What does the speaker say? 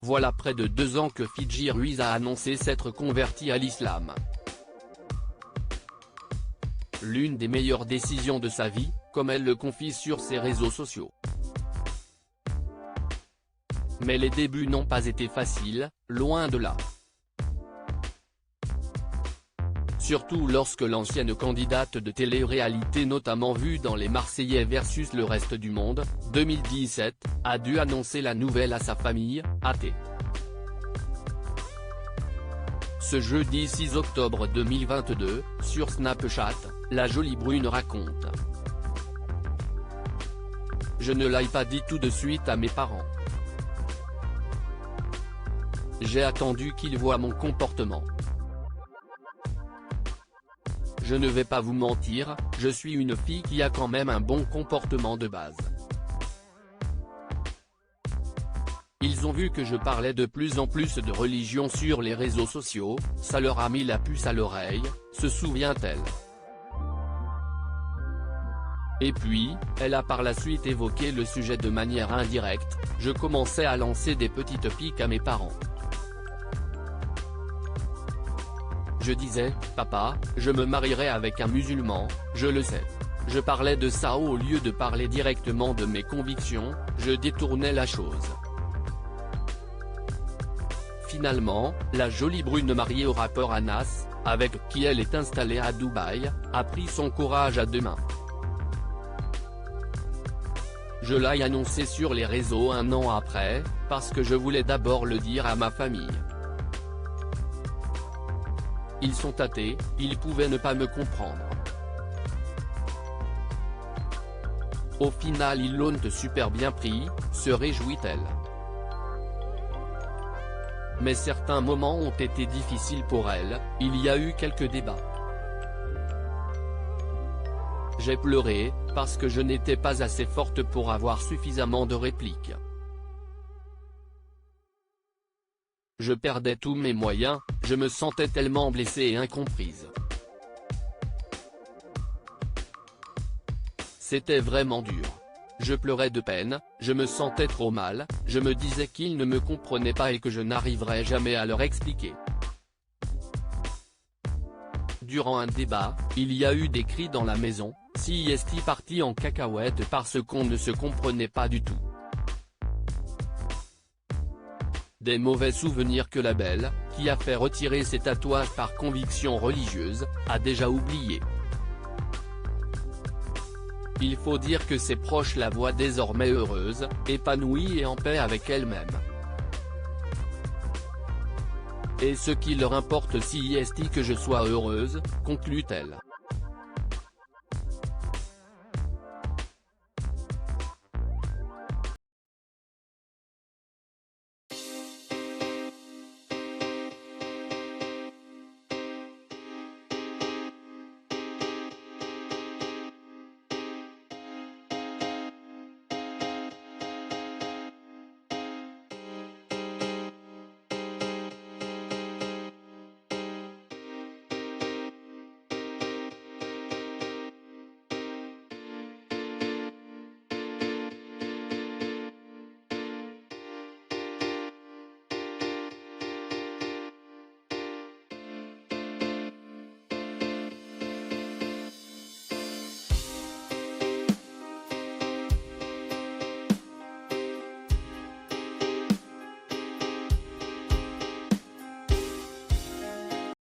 Voilà près de 2 ans que Fidji Ruiz a annoncé s'être convertie à l'islam. L'une des meilleures décisions de sa vie, comme elle le confie sur ses réseaux sociaux. Mais les débuts n'ont pas été faciles, loin de là. Surtout lorsque l'ancienne candidate de télé-réalité notamment vue dans Les Marseillais versus le reste du monde, 2017, a dû annoncer la nouvelle à sa famille, athée. Ce jeudi 6 octobre 2022, sur Snapchat, la jolie brune raconte. Je ne l'ai pas dit tout de suite à mes parents. J'ai attendu qu'ils voient mon comportement. Je ne vais pas vous mentir, je suis une fille qui a quand même un bon comportement de base. Ils ont vu que je parlais de plus en plus de religion sur les réseaux sociaux, ça leur a mis la puce à l'oreille, se souvient-elle. Et puis, elle a par la suite évoqué le sujet de manière indirecte, je commençais à lancer des petites piques à mes parents. Je disais, papa, je me marierai avec un musulman, je le sais. Je parlais de ça au lieu de parler directement de mes convictions, je détournais la chose. Finalement, la jolie brune mariée au rappeur Anas, avec qui elle est installée à Dubaï, a pris son courage à deux mains. Je l'ai annoncé sur les réseaux un an après, parce que je voulais d'abord le dire à ma famille. Ils sont athées, ils pouvaient ne pas me comprendre. Au final ils l'ont super bien pris, se réjouit-elle. Mais certains moments ont été difficiles pour elle, il y a eu quelques débats. J'ai pleuré, parce que je n'étais pas assez forte pour avoir suffisamment de répliques. Je perdais tous mes moyens, je me sentais tellement blessée et incomprise. C'était vraiment dur. Je pleurais de peine, je me sentais trop mal, je me disais qu'ils ne me comprenaient pas et que je n'arriverais jamais à leur expliquer. Durant un débat, il y a eu des cris dans la maison, CIST parti en cacahuète parce qu'on ne se comprenait pas du tout. Des mauvais souvenirs que la belle, qui a fait retirer ses tatouages par conviction religieuse, a déjà oublié. Il faut dire que ses proches la voient désormais heureuse, épanouie et en paix avec elle-même. Et ce qui leur importe CIST que je sois heureuse, conclut-elle.